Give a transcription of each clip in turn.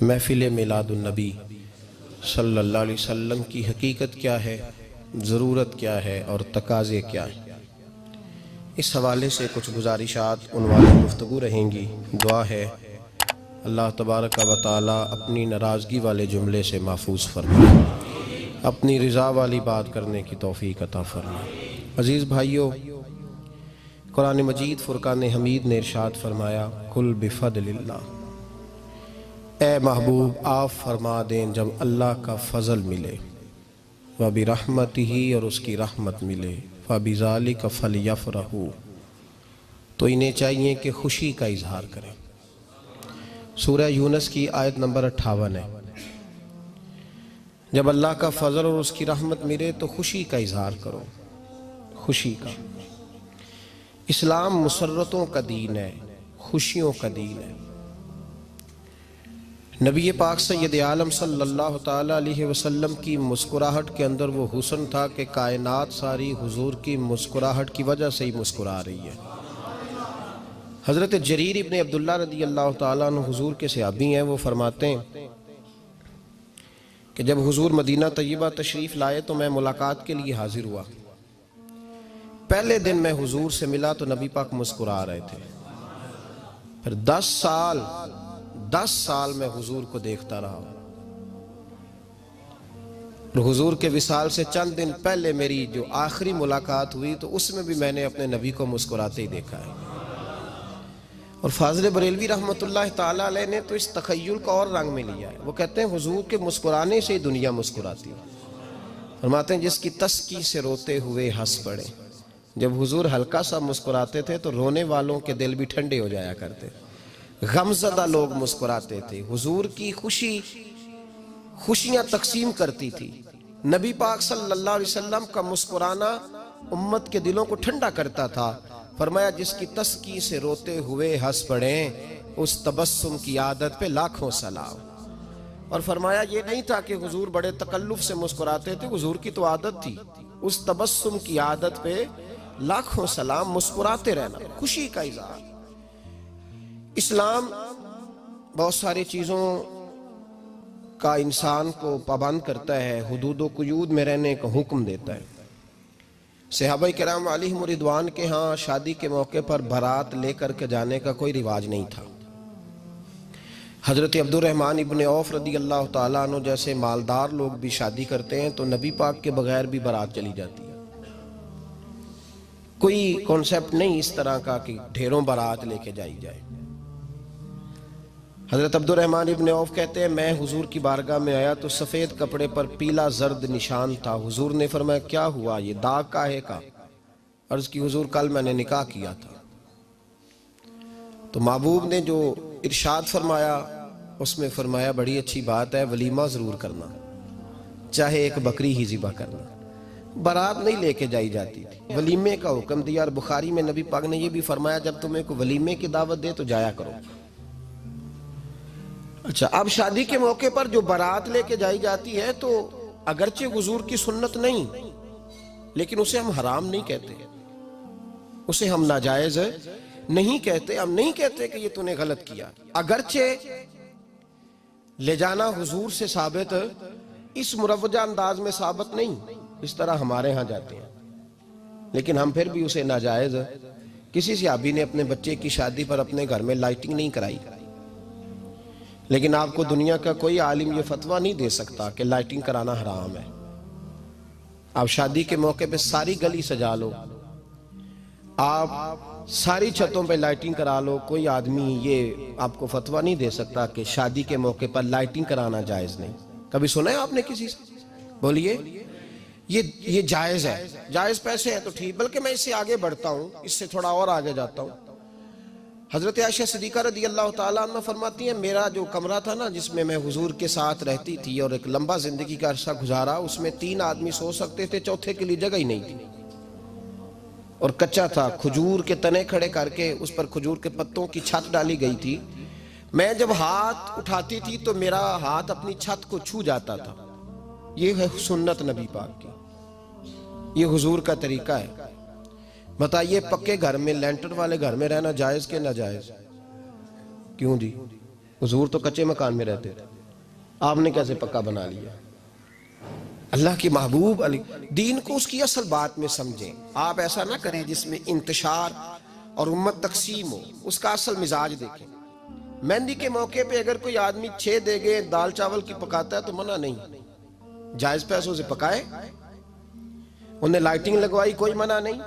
محفل میلاد النبی صلی اللہ علیہ وسلم کی حقیقت کیا ہے، ضرورت کیا ہے اور تقاضے کیا ہیں، اس حوالے سے کچھ گزارشات عنوان گفتگو رہیں گی۔ دعا ہے اللہ تبارک و تعالی اپنی ناراضگی والے جملے سے محفوظ فرمائے، اپنی رضا والی بات کرنے کی توفیق عطا فرمائے۔ عزیز بھائیو، قرآن مجید فرقان حمید نے ارشاد فرمایا قل بفضل اللہ، اے محبوب آپ فرما دیں جب اللہ کا فضل ملے، وَبِرَحْمَتِهِ اور اس کی رحمت ملے، فَبِذَلِكَ فَلْيَفْرَحُوا تو انہیں چاہیے کہ خوشی کا اظہار کریں۔ سورہ یونس کی آیت نمبر 58 ہے۔ جب اللہ کا فضل اور اس کی رحمت ملے تو خوشی کا اظہار کرو، خوشی کا۔ اسلام مسرتوں کا دین ہے، خوشیوں کا دین ہے۔ نبی پاک سید عالم صلی اللہ تعالی علیہ وسلم کی مسکراہٹ کے اندر وہ حسن تھا کہ کائنات ساری حضور کی مسکراہٹ کی وجہ سے ہی مسکرا رہی ہے۔ حضرت جریر ابن عبداللہ رضی اللہ تعالیٰ عنہ حضور کے صحابی ہیں، وہ فرماتے ہیں کہ جب حضور مدینہ طیبہ تشریف لائے تو میں ملاقات کے لیے حاضر ہوا۔ پہلے دن میں حضور سے ملا تو نبی پاک مسکرا رہے تھے۔ پھر 10 سال میں حضور کو دیکھتا رہا، اور حضور کے وصال سے چند دن پہلے میری جو آخری ملاقات ہوئی تو اس میں بھی میں نے اپنے نبی کو مسکراتے ہی دیکھا ہے۔ اور فاضل بریلوی رحمۃ اللہ تعالی علیہ نے تو اس تخیل کا اور رنگ میں لیا ہے۔ وہ کہتے ہیں حضور کے مسکرانے سے ہی دنیا مسکراتی ہے۔ فرماتے ہیں جس کی تسکی سے روتے ہوئے ہنس پڑے۔ جب حضور ہلکا سا مسکراتے تھے تو رونے والوں کے دل بھی ٹھنڈے ہو جایا کرتے، غمزدہ لوگ مسکراتے تھے۔ حضور کی خوشیاں تقسیم کرتی تھی۔ نبی پاک صلی اللہ علیہ وسلم کا مسکرانا امت کے دلوں کو ٹھنڈا کرتا تھا۔ فرمایا جس کی تسکی سے روتے ہوئے ہنس پڑیں اس تبسم کی عادت پہ لاکھوں سلام۔ اور فرمایا یہ نہیں تھا کہ حضور بڑے تکلف سے مسکراتے تھے، حضور کی تو عادت تھی، اس تبسم کی عادت پہ لاکھوں سلام، مسکراتے رہنا، خوشی کا اظہار۔ اسلام بہت ساری چیزوں کا انسان کو پابند کرتا ہے، حدود و قیود میں رہنے کا حکم دیتا ہے۔ صحابہ کرام علیہم رضوان کے ہاں شادی کے موقع پر بارات لے کر کے جانے کا کوئی رواج نہیں تھا۔ حضرت عبد الرحمن ابن عوف رضی اللہ تعالیٰ عنہ جیسے مالدار لوگ بھی شادی کرتے ہیں تو نبی پاک کے بغیر بھی بارات چلی جاتی ہے۔ کوئی کانسیپٹ نہیں اس طرح کا کہ ڈھیروں بارات لے کے جائی جائے۔ حضرت عبد الرحمن ابن عوف کہتے ہیں میں حضور کی بارگاہ میں آیا تو سفید کپڑے پر پیلا زرد نشان تھا۔ حضور نے فرمایا کیا ہوا، یہ داغ کاہے کا؟ عرض کی حضور کل میں نے نکاح کیا تھا۔ تو محبوب نے جو ارشاد فرمایا اس میں فرمایا بڑی اچھی بات ہے، ولیمہ ضرور کرنا، چاہے ایک بکری ہی ذبح کرنا۔ بارات نہیں لے کے جائی جاتی تھی، ولیمے کا حکم دیا۔ اور بخاری میں نبی پاک نے یہ بھی فرمایا جب تمہیں کوئی ولیمے کی دعوت دے تو جایا کرو۔ اچھا، اب شادی کے موقع پر جو بارات لے کے جائی جاتی ہے تو اگرچہ حضور کی سنت نہیں، لیکن اسے ہم حرام نہیں کہتے، اسے ہم ناجائز نہیں کہتے۔ ہم نہیں کہتے کہ یہ تو نے غلط کیا، اگرچہ لے جانا حضور سے ثابت اس مروجہ انداز میں ثابت نہیں، اس طرح ہمارے ہاں جاتے ہیں، لیکن ہم پھر بھی اسے ناجائز۔ کسی صحابی نے اپنے بچے کی شادی پر اپنے گھر میں لائٹنگ نہیں کرائی، لیکن آپ کو دنیا کا کوئی عالم یہ فتویٰ نہیں دے سکتا کہ لائٹنگ کرانا حرام ہے۔ آپ شادی کے موقع پہ ساری گلی سجا لو، آپ ساری چھتوں پہ لائٹنگ کرا لو، کوئی آدمی یہ آپ کو فتویٰ نہیں دے سکتا کہ شادی کے موقع پر لائٹنگ کرانا جائز نہیں۔ کبھی سنا ہے آپ نے کسی سے؟ بولیے یہ جائز ہے، جائز پیسے ہیں تو ٹھیک۔ بلکہ میں اس سے آگے بڑھتا ہوں، اس سے تھوڑا اور آگے جاتا ہوں۔ حضرت عائشہ صدیقہ رضی اللہ تعالیٰ عنہ فرماتی ہیں میرا جو کمرہ تھا نا جس میں میں حضور کے ساتھ رہتی تھی اور ایک لمبا زندگی کا عرصہ گزارا، اس میں 3 آدمی سو سکتے تھے، چوتھے کے لیے جگہ ہی نہیں تھی، اور کچا تھا۔ کھجور کے تنے کھڑے کر کے اس پر کھجور کے پتوں کی چھت ڈالی گئی تھی۔ میں جب ہاتھ اٹھاتی تھی تو میرا ہاتھ اپنی چھت کو چھو جاتا تھا۔ یہ ہے سنت نبی پاک کی۔ یہ حضور کا طریقہ ہے. بتائیے پکے گھر میں لینٹر والے گھر میں رہنا جائز کہ ناجائز؟ کیوں جی؟ حضور تو کچے مکان میں رہتے تھے، آپ نے کیسے پکا بنا لیا؟ اللہ کی محبوب علی دین کو اس کی اصل بات میں سمجھیں. آپ ایسا نہ کریں جس میں انتشار اور امت تقسیم ہو. اس کا اصل مزاج دیکھیں. مہندی کے موقع پہ اگر کوئی آدمی 6 دیگیں دال چاول کی پکاتا ہے تو منع نہیں، جائز پیسوں سے پکائے. انہیں لائٹنگ لگوائی، کوئی منع نہیں.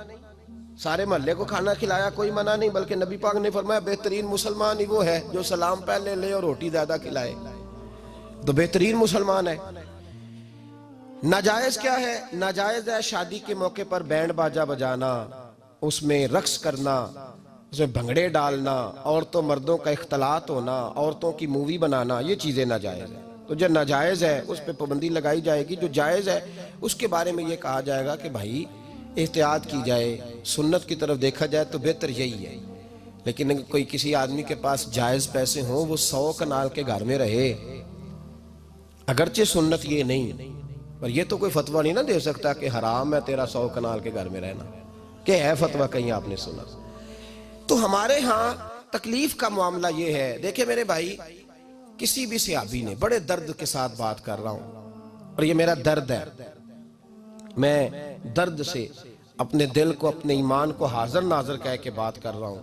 سارے محلے کو کھانا کھلایا، کوئی منع نہیں. بلکہ نبی پاک نے فرمایا بہترین مسلمان ہی وہ ہے جو سلام پہلے لے اور روٹی زیادہ کھلائے، تو بہترین مسلمان ہے. ناجائز کیا ہے؟ ناجائز ہے شادی کے موقع پر بینڈ باجا بجانا، اس میں رقص کرنا، اس میں بھنگڑے ڈالنا، عورتوں مردوں کا اختلاط ہونا، عورتوں کی مووی بنانا، یہ چیزیں ناجائز ہیں. تو جو ناجائز ہے اس پہ پابندی لگائی جائے گی. جو جائز ہے اس کے بارے میں یہ کہا جائے گا کہ بھائی احتیاط کی جائے، سنت کی طرف دیکھا جائے تو بہتر یہی ہے. لیکن اگر کوئی کسی آدمی کے پاس جائز پیسے ہوں، وہ 100 کنال کے گھر میں رہے، اگرچہ سنت یہ نہیں، پر یہ تو کوئی فتویٰ نہیں نہ دے سکتا کہ حرام ہے تیرا 100 کنال کے گھر میں رہنا. کہ ہے فتویٰ کہیں آپ نے سنا؟ تو ہمارے ہاں تکلیف کا معاملہ یہ ہے. دیکھیں میرے بھائی، کسی بھی صحابی نے، بڑے درد کے ساتھ بات کر رہا ہوں اور یہ میرا درد ہے، میں درد سے اپنے دل کو، اپنے ایمان کو حاضر ناظر کہہ کے بات کر رہا ہوں.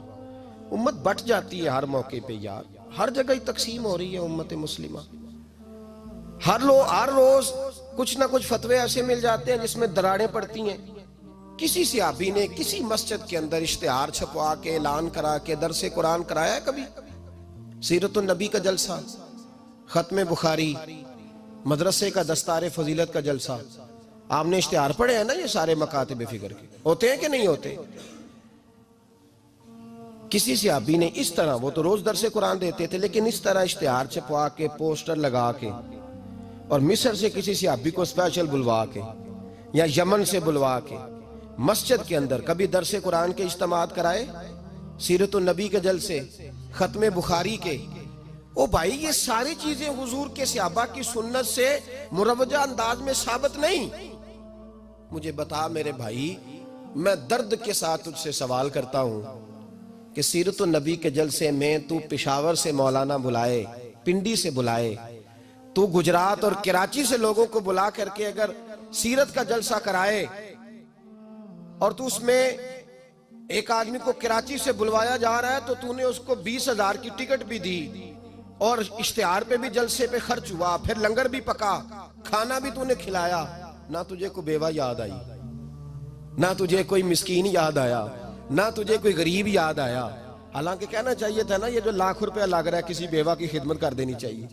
امت بٹ جاتی ہے ہر موقع پہ یار، ہر جگہ ہی تقسیم ہو رہی ہے امت مسلمہ. ہر روز کچھ نہ کچھ فتوے ایسے مل جاتے ہیں جس میں دراڑیں پڑتی ہیں. کسی صحابی نے کسی مسجد کے اندر اشتہار چھپوا کے، اعلان کرا کے درس قرآن کرایا ہے کبھی؟ سیرت النبی کا جلسہ، ختم بخاری، مدرسے کا دستار فضیلت کا جلسہ، آپ نے اشتہار پڑھے ہیں نا یہ سارے مکاتب فکر کے؟ ہوتے ہیں کہ نہیں ہوتے؟ کسی صحابی نے اس طرح، وہ تو روز درس قرآن دیتے تھے، لیکن اس طرح اشتہار چھپوا کے، پوسٹر لگا کے، اور مصر سے کسی صحابی کو اسپیشل بلوا کے یا یمن سے بلوا کے مسجد کے اندر کبھی درس قرآن کے اجتماعات کرائے، سیرت النبی کے جلسے، ختم بخاری کے؟ او بھائی یہ ساری چیزیں حضور کے صحابہ کی سنت سے مروجہ انداز میں ثابت نہیں. مجھے بتا میرے بھائی، میں درد کے ساتھ تجھ سے سوال کرتا ہوں کہ سیرت النبی کے جلسے میں تو پشاور سے مولانا بلائے، پنڈی سے بلائے، تو گجرات اور کراچی سے لوگوں کو بلا کر کے اگر سیرت کا جلسہ کرائے، اور تو اس میں ایک آدمی کو کراچی سے بلوایا جا رہا ہے تو تو نے اس کو 20,000 کی ٹکٹ بھی دی، اور اشتہار پہ بھی جلسے پہ خرچ ہوا، پھر لنگر بھی پکا، کھانا بھی تو نے کھلایا، نہ تجھے کوئی بیوہ یاد آئی، نہ تجھے کوئی مسکین یاد آیا، نہ تجھے کوئی غریب یاد آیا. حالانکہ کہنا چاہیے تھا نا یہ جو ₹1,00,000 لگ رہا ہے کسی بیوہ کی خدمت کر دینی چاہیے،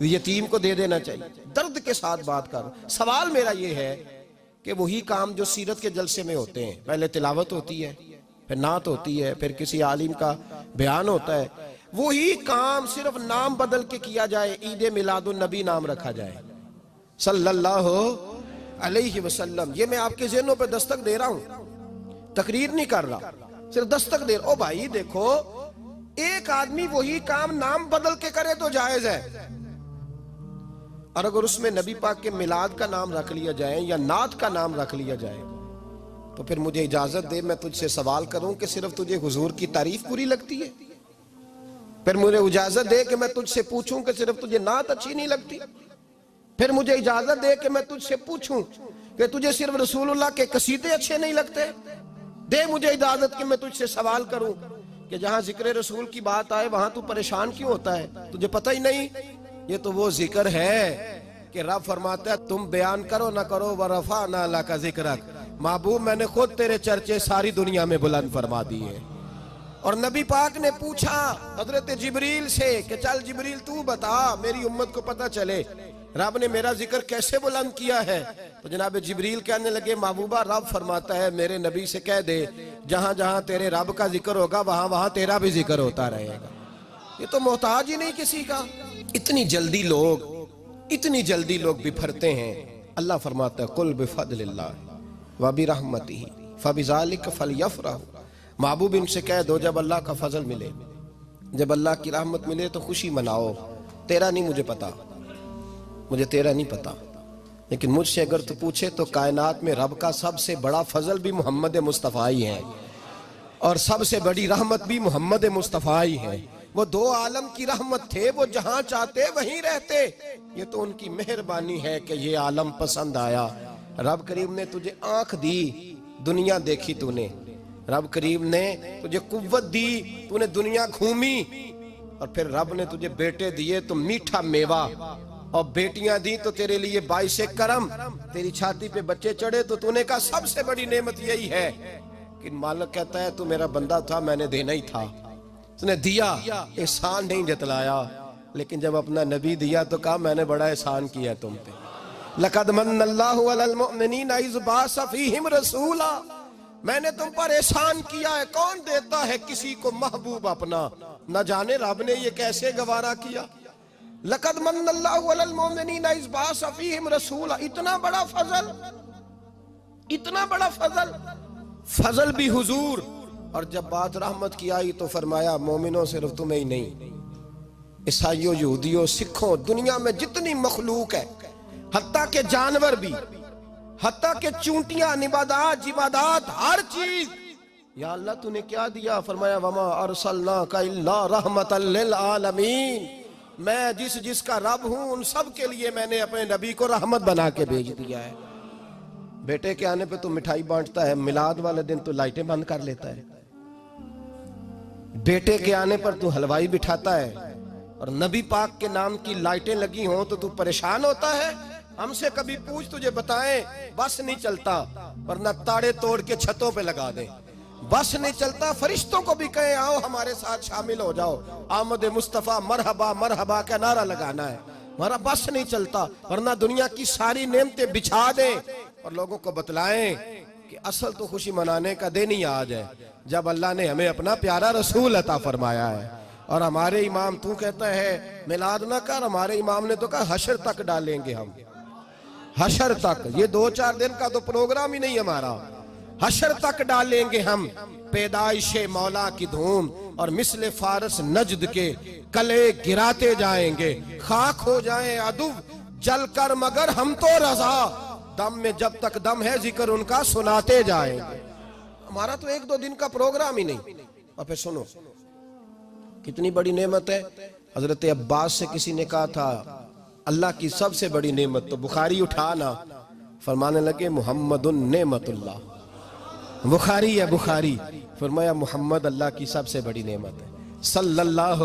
یتیم کو دے دینا چاہیے. درد کے ساتھ بات کر. سوال میرا یہ ہے کہ وہی کام جو سیرت کے جلسے میں ہوتے ہیں، پہلے تلاوت ہوتی ہے، پھر نعت ہوتی ہے، پھر کسی عالم کا بیان ہوتا ہے، وہی کام صرف نام بدل کے کیا جائے، عید میلاد النبی نام رکھا جائے صلی اللہ علیہ وسلم. یہ میں آپ کے ذہنوں پہ دستک دے رہا ہوں، تقریر نہیں کر رہا، صرف دستک دے رہا. او بھائی دیکھو، ایک آدمی وہی کام نام بدل کے کرے تو جائز ہے، اور اگر اس میں نبی پاک کے میلاد کا نام رکھ لیا جائے یا نعت کا نام رکھ لیا جائے تو پھر مجھے اجازت دے میں تجھ سے سوال کروں کہ صرف تجھے حضور کی تعریف پوری لگتی ہے؟ پھر مجھے اجازت دے کہ میں تجھ سے پوچھوں کہ صرف تجھے نعت اچھی نہیں لگتی؟ پھر مجھے اجازت دے کہ میں تجھ سے پوچھوں کہ تجھے صرف رسول اللہ کے قصیدے اچھے نہیں لگتے؟ دے مجھے اجازت کہ میں تجھ سے سوال کروں کہ جہاں ذکر رسول کی بات آئے وہاں تو پریشان کیوں ہوتا ہے؟ تجھے پتہ ہی نہیں یہ تو وہ ذکر ہے کہ رب فرماتا ہے تم بیان کرو نہ کرو وَرَفَعْنَا لَكَ ذِكْرَكَ، محبوب میں نے خود تیرے چرچے ساری دنیا میں بلند فرما دیے. اور نبی پاک نے پوچھا حضرت جبریل سے کہ چل جبریل تو بتا میری امت کو پتہ چلے رب نے میرا ذکر کیسے بلند کیا ہے. تو جناب جبریل کہنے لگے محبوبہ رب فرماتا ہے میرے نبی سے کہہ دے جہاں جہاں تیرے رب کا ذکر ہوگا وہاں وہاں تیرا بھی ذکر ہوتا رہے گا. یہ تو محتاج ہی نہیں کسی کا. اتنی جلدی لوگ بپھرتے ہیں. اللہ فرماتا ہے قل بفضل اللہ وبرحمتہ فبذلک فلیفرحوا. محبوب ان سے کہہ دو جب اللہ کا فضل ملے، جب اللہ کی رحمت ملے تو خوشی مناؤ. تیرا نہیں مجھے پتا، مجھے تیرا نہیں پتا، لیکن مجھ سے اگر تو پوچھے تو کائنات میں رب کا سب سے بڑا فضل بھی محمد مصطفیٰ ہی ہے، اور سب سے بڑی رحمت بھی محمد مصطفیٰ ہی ہے۔ وہ دو عالم کی رحمت تھے، وہ جہاں چاہتے وہیں رہتے، یہ تو ان کی مہربانی ہے کہ یہ عالم پسند آیا۔ رب کریم نے تجھے آنکھ دی، دنیا دیکھی تو نے، رب کریم نے تجھے قوت دی، تو نے دنیا گھومی، اور پھر رب نے تجھے بیٹے دیے تو میٹھا میوہ، اور بیٹیاں دی تو تیرے لیے باعث کرم، تیری چھاتی پہ بچے چڑھے تو نے کہا سب سے بڑی نعمت یہی ہے۔ کہ مالک کہتا ہے تو میرا بندہ تھا، میں نے دینا ہی تھا، تو نے دیا، احسان نہیں جتلایا، لیکن جب اپنا نبی دیا تو کہا میں نے بڑا احسان کیا تم پہ۔ لَقَدْ مَنَّ اللَّهُ عَلَى الْمُؤْمِنِينَ إِذْ بَعَثَ فِيهِمْ رَسُولًا، میں نے تم پر احسان کیا ہے۔ کون دیتا ہے کسی کو محبوب اپنا؟ نہ جانے رب نے یہ کیسے گوارا کیا۔ لَقَدْ مَنَّ اللَّهُ عَلَى الْمُؤْمِنِينَ إِذْ بَعَثَ فِيهِمْ رَسُولًا، اتنا بڑا فضل، اتنا بڑا فضل، فضل بھی حضور۔ اور جب بات رحمت کی آئی تو فرمایا مومنوں صرف تمہیں ہی نہیں، عیسائیوں، یہودیوں، سکھوں، دنیا میں جتنی مخلوق ہے، حتیٰ کہ جانور بھی، حتیٰ کہ چونٹیاں، نباتات، جمادات، ہر چیز، یا اللہ تو نے کیا دیا؟ فرمایا وما ارسلناک الا رحمتا للعالمین، میں جس کا رب ہوں ان سب کے لیے میں نے اپنے نبی کو رحمت بنا کے بھیج دیا ہے۔ بیٹے کے آنے پہ تو مٹھائی بانٹتا ہے، میلاد والے دن تو لائٹیں بند کر لیتا ہے، بیٹے کے آنے پر تو حلوائی بٹھاتا ہے، اور نبی پاک کے نام کی لائٹیں لگی ہوں تو پریشان ہوتا ہے۔ ہم سے کبھی پوچھ تجھے بتائیں، بس نہیں چلتا، ورنہ تاڑے توڑ کے چھتوں پہ لگا دیں۔ بس نہیں چلتا، فرشتوں کو بھی کہیں آؤ ہمارے ساتھ شامل ہو جاؤ، آمد مصطفیٰ مرحبا مرحبا کا نعرہ لگانا ہے، ہمارا بس نہیں چلتا، ورنہ دنیا کی ساری نعمتیں بچھا دیں اور لوگوں کو بتلائیں کہ اصل تو خوشی منانے کا دن ہی آج ہے، جب اللہ نے ہمیں اپنا پیارا رسول عطا فرمایا ہے۔ اور ہمارے امام، تو کہتا ہے میلاد نہ کر، ہمارے امام نے تو کہا حشر تک ڈالیں گے ہم، حشر تک، یہ 2-4 دن کا تو پروگرام ہی نہیں ہمارا، حشر تک ڈالیں گے ہم پیدائش مولا کی دھوم، اور مثل فارس نجد کے کلے گراتے جائیں گے، خاک ہو جائیں عدو جل کر مگر ہم تو رضا، دم میں جب تک دم ہے ذکر ان کا سناتے جائیں گے۔ ہمارا تو 1-2 دن کا پروگرام ہی نہیں۔ اور پھر سنو کتنی بڑی نعمت ہے۔ حضرت عباس سے کسی نے کہا تھا اللہ کی سب سے بڑی نعمت، تو بخاری اٹھانا، فرمانے لگے محمد نعمت اللہ، بخاری ہے بخاری، فرمایا محمد اللہ کی سب سے بڑی نعمت ہے، صلی اللہ